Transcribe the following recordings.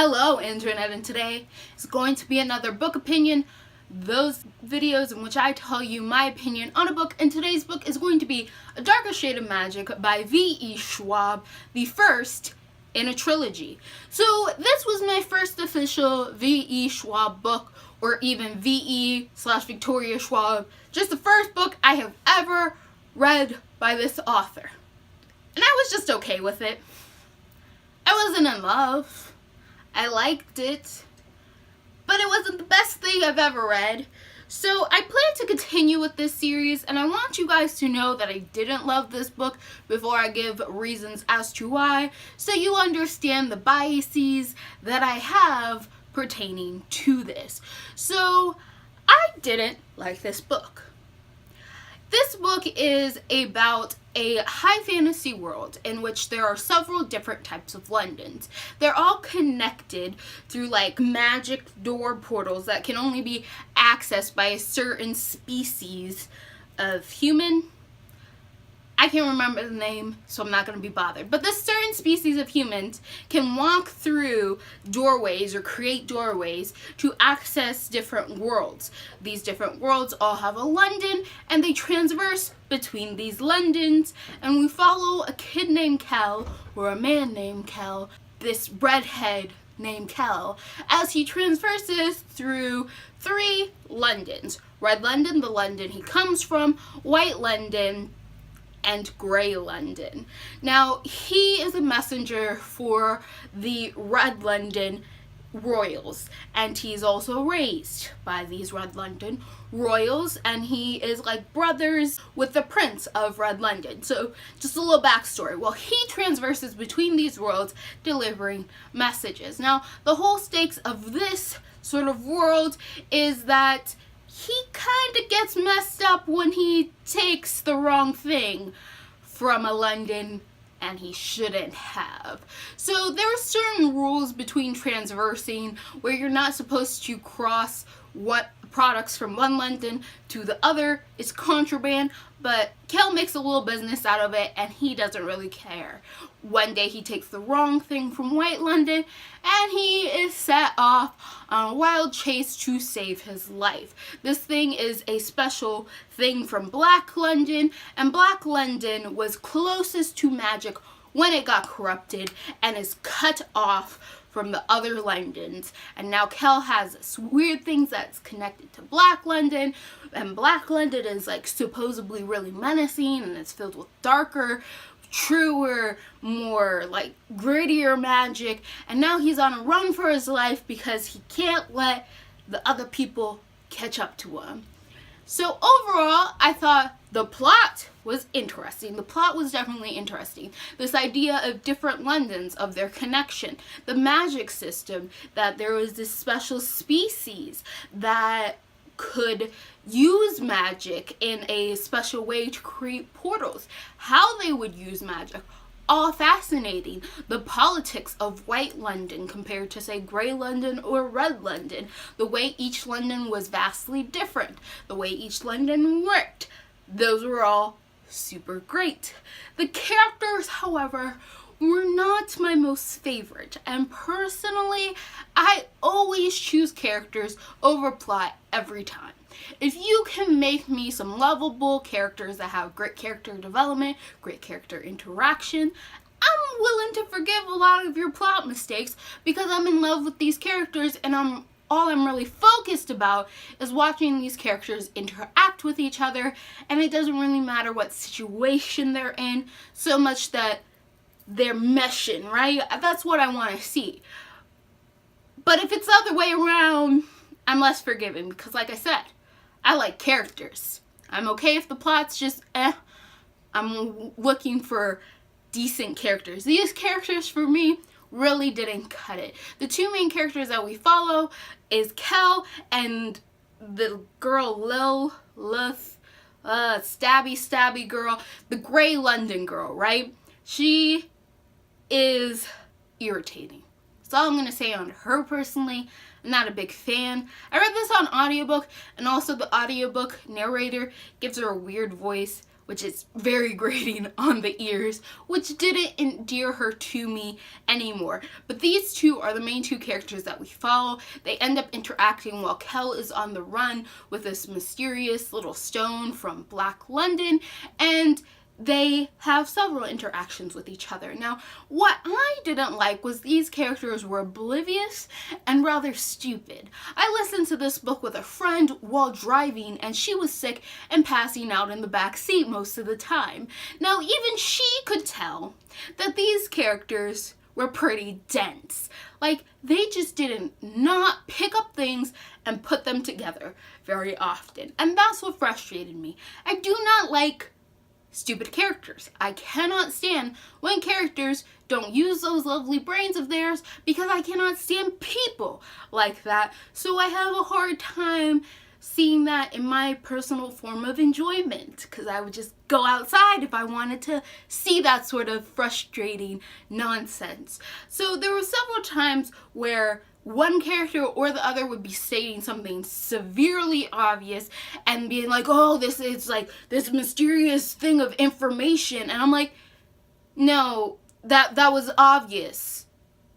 Hello Internet, and today is going to be another book opinion, those videos in which I tell you my opinion on a book, and today's book is going to be A Darker Shade of Magic by V.E. Schwab, the first in a trilogy. So this was my first official V.E. Schwab book, or even V.E./Victoria Schwab, just the first book I have ever read by this author. And I was just okay with it. I wasn't in love. I liked it, but it wasn't the best thing I've ever read. So I plan to continue with this series, and I want you guys to know that I didn't love this book before I give reasons as to why, so you understand the biases that I have pertaining to this. So I didn't like this book. This book is about a high fantasy world in which there are several different types of Londons. They're all connected through like magic door portals that can only be accessed by a certain species of human. I can't remember the name, so I'm not going to be bothered. But this certain species of humans can walk through doorways or create doorways to access different worlds. These different worlds all have a London, and they transverse between these Londons. And we follow a kid named Kel, or a man named Kel, this redhead named Kel, as he transverses through 3 Londons. Red London, the London he comes from, White London, and Grey London. Now, he is a messenger for the Red London royals, and he's also raised by these Red London royals, and he is like brothers with the Prince of Red London. So just a little backstory. Well, he transverses between these worlds delivering messages. Now, the whole stakes of this sort of world is that he kind of gets messed up when he takes the wrong thing from a London and he shouldn't have. So there are certain rules between transversing where you're not supposed to cross what products from one London to the other. It's contraband, but Kel makes a little business out of it and he doesn't really care. One day he takes the wrong thing from White London and he is set off on a wild chase to save his life. This thing is a special thing from Black London, and Black London was closest to magic when it got corrupted and is cut off from the other Londons. And now Kel has this weird things that's connected to Black London, and Black London is like supposedly really menacing and it's filled with darker, truer, more like grittier magic, and now he's on a run for his life because he can't let the other people catch up to him. So overall, I thought the plot was interesting. The plot was definitely interesting. This idea of different Londons, of their connection, the magic system, that there was this special species that could use magic in a special way to create portals, how they would use magic, all fascinating. The politics of White London compared to, say, Grey London or Red London, the way each London was vastly different, the way each London worked, those were all super great. The characters, however, were not my most favorite, and personally, I always choose characters over plot every time. If you can make me some lovable characters that have great character development, great character interaction, I'm willing to forgive a lot of your plot mistakes because I'm in love with these characters, and all I'm really focused about is watching these characters interact with each other, and it doesn't really matter what situation they're in, so much that they're meshing, right? That's what I want to see. But if it's the other way around, I'm less forgiving because, like I said, I like characters. I'm okay if the plot's just I'm looking for decent characters. These characters for me really didn't cut it. The 2 main characters that we follow is Kel and the girl Lilith, stabby girl, the Grey London girl, right? She is irritating. That's all I'm going to say on her personally. I'm not a big fan. I read this on audiobook, and also the audiobook narrator gives her a weird voice, which is very grating on the ears, which didn't endear her to me anymore. But these two are the main two characters that we follow. They end up interacting while Kel is on the run with this mysterious little stone from Black London, and they have several interactions with each other. Now, what I didn't like was these characters were oblivious and rather stupid. I listened to this book with a friend while driving, and she was sick and passing out in the back seat most of the time. Now, even she could tell that these characters were pretty dense. Like, they just didn't not pick up things and put them together very often. And that's what frustrated me. I do not like stupid characters. I cannot stand when characters don't use those lovely brains of theirs, because I cannot stand people like that. So I have a hard time seeing that in my personal form of enjoyment, because I would just go outside if I wanted to see that sort of frustrating nonsense. So there were several times where one character or the other would be stating something severely obvious and being like, oh, this is like this mysterious thing of information. And I'm like, no, that was obvious.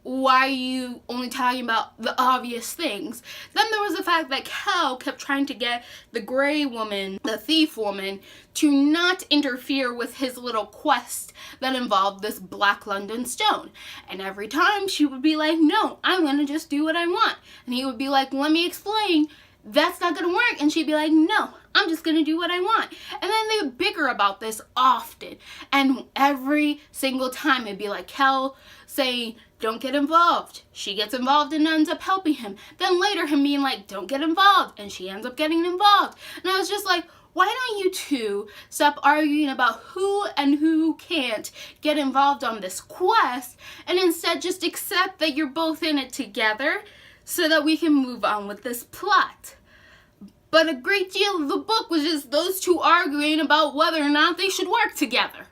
Why are you only talking about the obvious things? Then there was the fact that Kel kept trying to get the gray woman, the thief woman, to not interfere with his little quest that involved this Black London stone. And every time she would be like, no, I'm gonna just do what I want. And he would be like, let me explain. That's not gonna work. And she'd be like, no, I'm just gonna do what I want. And then they would bicker about this often. And every single time it'd be like Kel saying, don't get involved. She gets involved and ends up helping him. Then later him being like, don't get involved. And she ends up getting involved. And I was just like, why don't you two stop arguing about who and who can't get involved on this quest, and instead just accept that you're both in it together so that we can move on with this plot. But a great deal of the book was just those two arguing about whether or not they should work together.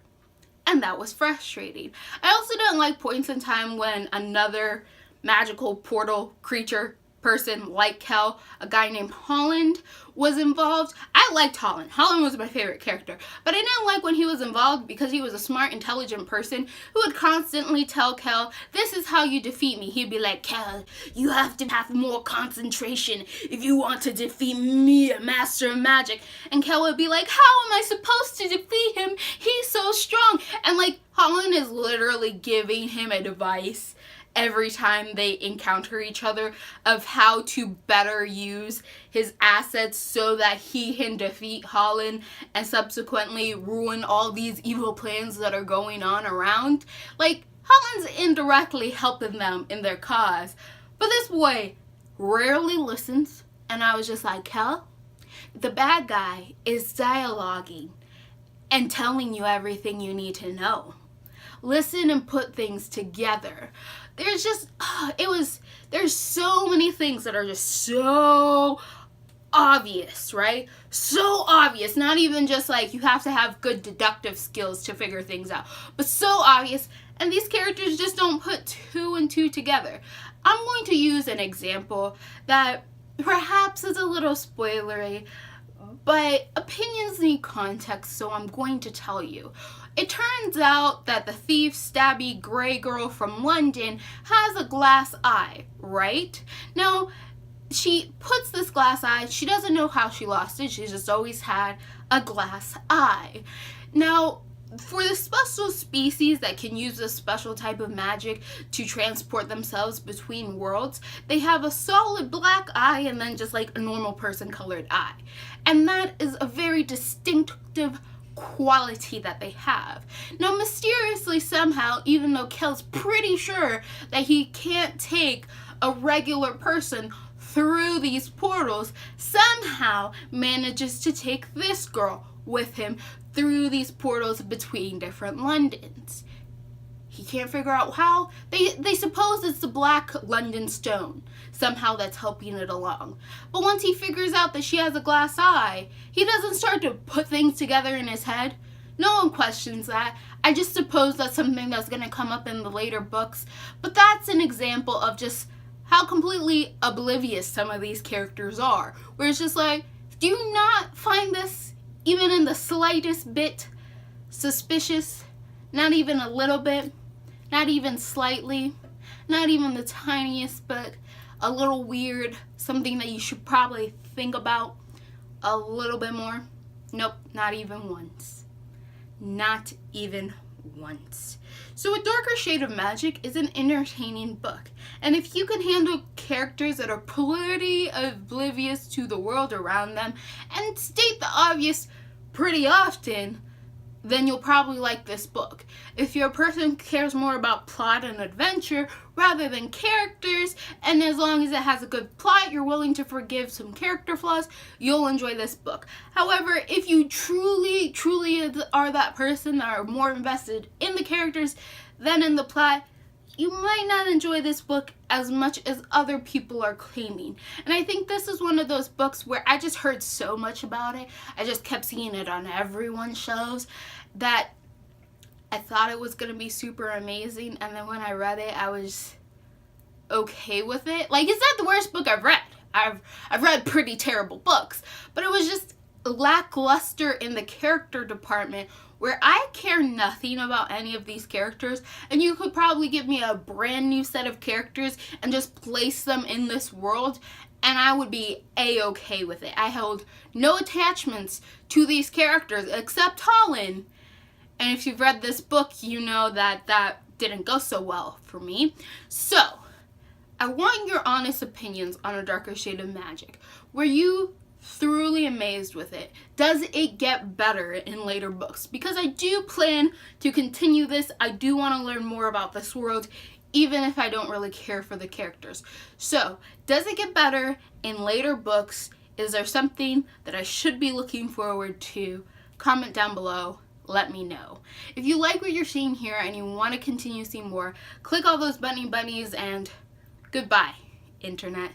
And that was frustrating. I also didn't like points in time when another magical portal creature person like Kel, a guy named Holland, was involved. I liked Holland. Holland was my favorite character. But I didn't like when he was involved because he was a smart, intelligent person who would constantly tell Kel, this is how you defeat me. He'd be like, Kel, you have to have more concentration if you want to defeat me, a master of magic. And Kel would be like, how am I supposed to defeat him? He's so strong. And like, Holland is literally giving him advice every time they encounter each other of how to better use his assets so that he can defeat Holland and subsequently ruin all these evil plans that are going on around. Like, Holland's indirectly helping them in their cause, but this boy rarely listens. And I was just like, Kel, the bad guy is dialoguing and telling you everything you need to know. Listen and put things together. There's just, there's so many things that are just so obvious, right? So obvious. Not even just like you have to have good deductive skills to figure things out, but so obvious. And these characters just don't put two and two together. I'm going to use an example that perhaps is a little spoilery, but opinions need context, so I'm going to tell you. It turns out that the thief, stabby, gray girl from London has a glass eye, right? Now, she puts this glass eye, she doesn't know how she lost it, she's just always had a glass eye. Now, for the special species that can use this special type of magic to transport themselves between worlds, they have a solid black eye and then just like a normal person colored eye. And that is a very distinctive quality that they have. Now, mysteriously somehow, even though Kel's pretty sure that he can't take a regular person through these portals, somehow manages to take this girl with him through these portals between different Londons. He can't figure out how. They suppose it's the Black London stone. Somehow that's helping it along. But once he figures out that she has a glass eye, he doesn't start to put things together in his head. No one questions that. I just suppose that's something that's going to come up in the later books. But that's an example of just how completely oblivious some of these characters are. Where it's just like, do you not find this even in the slightest bit suspicious, not even a little bit, not even slightly, not even the tiniest, but a little weird, something that you should probably think about a little bit more? Nope, not even once. Not even once. So A Darker Shade of Magic is an entertaining book, and if you can handle characters that are pretty oblivious to the world around them and state the obvious pretty often, then you'll probably like this book. If you're a person who cares more about plot and adventure rather than characters, and as long as it has a good plot, you're willing to forgive some character flaws, you'll enjoy this book. However, if you truly are that person that are more invested in the characters than in the plot, you might not enjoy this book as much as other people are claiming. And I think this is one of those books where I just heard so much about it, I just kept seeing it on everyone's shelves, that I thought it was going to be super amazing, and then when I read it, I was okay with it. Like, it's not the worst book I've read. I've read pretty terrible books, but it was just lackluster in the character department, where I care nothing about any of these characters, and you could probably give me a brand new set of characters and just place them in this world, and I would be a-okay with it. I held no attachments to these characters except Holland. And if you've read this book, you know that that didn't go so well for me. So, I want your honest opinions on A Darker Shade of Magic. Were you thoroughly amazed with it? Does it get better in later books? Because I do plan to continue this. I do want to learn more about this world, even if I don't really care for the characters. So, does it get better in later books? Is there something that I should be looking forward to? Comment down below. Let me know. If you like what you're seeing here and you want to continue seeing more, click all those bunnies and goodbye, Internet.